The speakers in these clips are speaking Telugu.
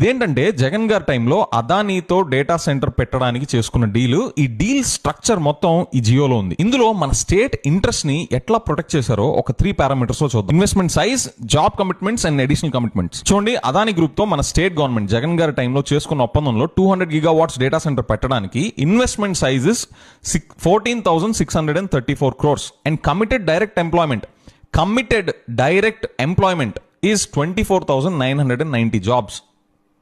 ఇదేంటంటే జగన్ గారి టైంలో అదానీతో డేటా సెంటర్ పెట్టడానికి చేసుకున్న డీల్. ఈ డీల్ స్ట్రక్చర్ మొత్తం ఈ జియోలో ఉంది. ఇందులో మన స్టేట్ ఇంట్రెస్ట్ ని ఎట్లా ప్రొటెక్ట్ చేశారో ఒక 3 పారామీటర్స్ లో చూద్దాం. Investment size, job commitments and additional commitments. చూడండి, అదాని గ్రూప్ తో మన స్టేట్ గవర్నమెంట్ జగన్ గారి టైంలో చేసుకున్న ఒప్పందంలో 200 GW డేటా సెంటర్ పెట్టడానికి investment size 14,634 crores and committed direct employment is 24,990 jobs.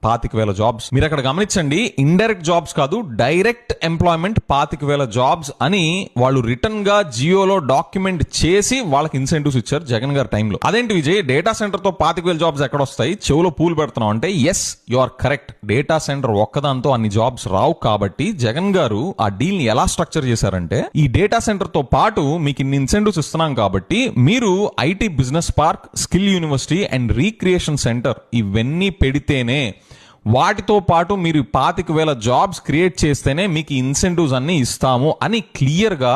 25,000 jobs. మీరు అక్కడ గమనించండి, ఇండైరెక్ట్ జాబ్స్ కాదు, డైరెక్ట్ ఎంప్లాయ్మెంట్ 25,000 జాబ్స్ అని వాళ్ళు రిటర్న్ గా జియోలో డాక్యుమెంట్ చేసి వాళ్ళకి ఇన్సెంటివ్స్ ఇచ్చారు జగన్ గారి టైంలో. అదేంటి విజయ్, డేటా సెంటర్ తో 25,000 జాబ్స్ ఎక్కడ వస్తాయి, చెవులో పూలు పెడుతున్నాం అంటే, yes you are correct. Data center ఒక్కదాంతో అన్ని జాబ్స్ రావు. కాబట్టి జగన్ గారు ఆ డీల్ ని ఎలా స్ట్రక్చర్ చేశారంటే, ఈ డేటా సెంటర్ తో పాటు మీకు ఇన్ని ఇన్సెంటివ్స్ ఇస్తున్నాం కాబట్టి మీరు IT business park, skill university and recreation centre ఇవన్నీ పెడితేనే, వాటితో పాటు మీరు 25,000 జాబ్స్ క్రియేట్ చేస్తేనే మీకు ఇన్సెంటివ్స్ అన్ని ఇస్తాము అని క్లియర్ గా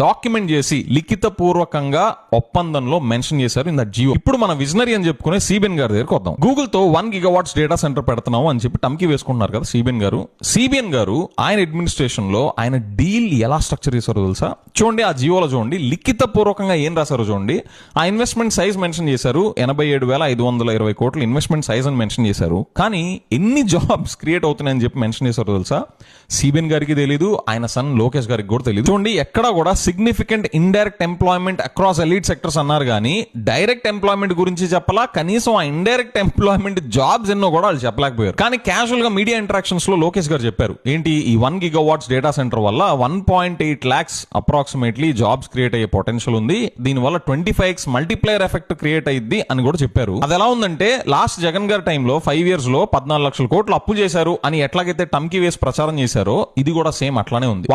డాక్యుమెంట్ చేసి లిఖిత పూర్వకంగా ఒప్పందంలో మెన్షన్ చేశారు ఇన్ దట్ జియో. ఇప్పుడు మన విజనరీ అని చెప్పుకునే సిబిఎన్ గారి దగ్గరికి వద్దాం. గూగుల్ తో 1 GW డేటా సెంటర్ పెడుతున్నాము అని చెప్పి టమ్కి వేసుకుంటున్నారు కదా సిబిఎన్ గారు ఆయన అడ్మినిస్ట్రేషన్ లో ఆయన డీల్ ఎలా స్ట్రక్చర్ చేశారో తెలుసా? చూడండి, ఆ జియోలో చూడండి, లిఖిత పూర్వకంగా ఏం రాశారో చూడండి. ఆ ఇన్వెస్ట్మెంట్ సైజ్ మెన్షన్ చేశారు, 87,520 కోట్లు ఇన్వెస్ట్మెంట్ సైజ్ అని మెన్షన్ చేశారు. కానీ ఎన్ని జాబ్స్ క్రియేట్ అవుతున్నాయని చెప్పి మెన్షన్ చేశారో తెలుసా? సిబిఎన్ గారికి తెలీదు, ఆయన సన్ లోకేష్ గారికి కూడా తెలియదు. చూడండి, ఎక్కడ కూడా significant indirect employment across elite sectors అన్నారు కానీ డైరెక్ట్ ఎంప్లాయ్మెంట్ గురించి చెప్పలా. కనీసం ఆ ఇండైరెక్ట్ ఎంప్లాయ్మెంట్ జాబ్స్ ఎన్నో కూడా వాళ్ళు చెప్పలేకపోయారు. కానీ క్యాజువల్ గా మీడియా ఇంటరాక్షన్స్ లో లోకేష్ గారు చెప్పారు, ఏంటి, ఈ 1 GW డేటా సెంటర్ వల్ల 1.8 lakhs అప్రాక్సిమేట్లీ జాబ్స్ క్రియేట్ అయ్యే పొటెన్షియల్ ఉంది, దీనివల్ల 25x మల్టీప్లేయర్ ఎఫెక్ట్ క్రియేట్ అయ్యింది అని కూడా చెప్పారు. అది ఎలా ఉందంటే, లాస్ట్ జగన్ గారి టైంలో 5 years లో 14 లక్షల కోట్లు అప్పు చేశారు అని ఎట్లాగైతే టమ్కి వేసి ప్రచారం చేశారో ఇది కూడా సేమ్ అట్లానే ఉంది.